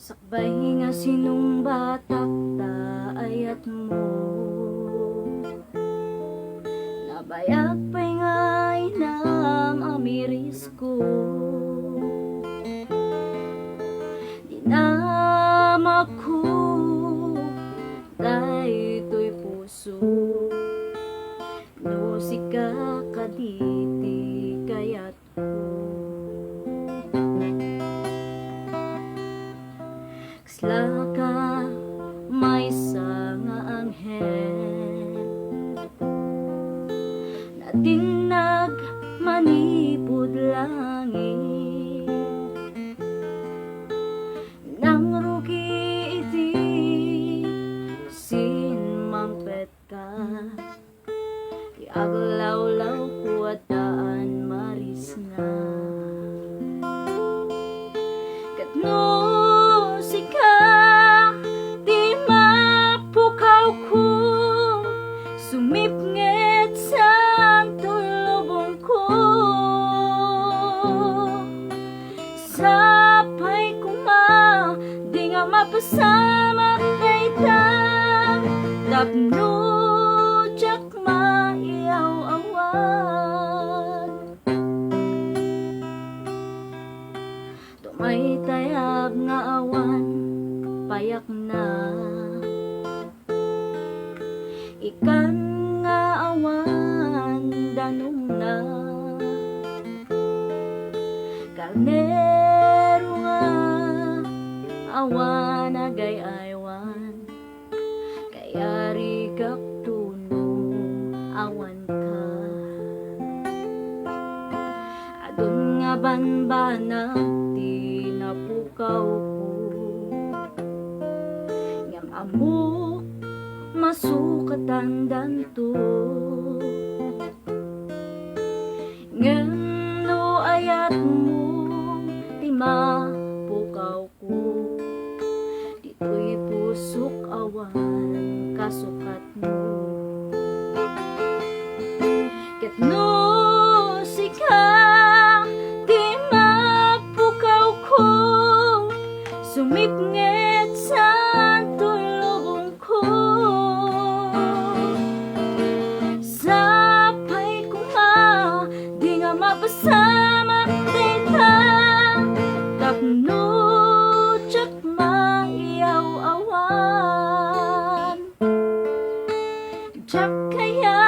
Sakbay nga sinong batak ayat mo, nabayag pa'y nga inam amiris ko. Dinama ko dahil ito'y puso, no sika kaditi kayat ko. Laka may nga anghel na tinag manipod langit, nang rugi iti sinmampet ka, iaglawlaw ko at daan maris na katno sika di mapukaw ko, sumipnget sa tulubong ko, sapay kuma di nga mapasama kayta, tapno jak maiyaw awan, tumay tayab nga awan payak na, ikan nga awan danong na, karnero nga awan agay aywan, kaya rigak tunong awan ka. Adun nga banbanag di napukaw ko, ngam amok masukatan danto, ngano ayat mo di mapukaw ko, dito'y pusok awan kasukat mo. Ketno sika di mapukaw ko, sumipnget sa tulubong ko, sapay kuma di nga mapasama kita, tapno jak maiyaw awan, jak kaya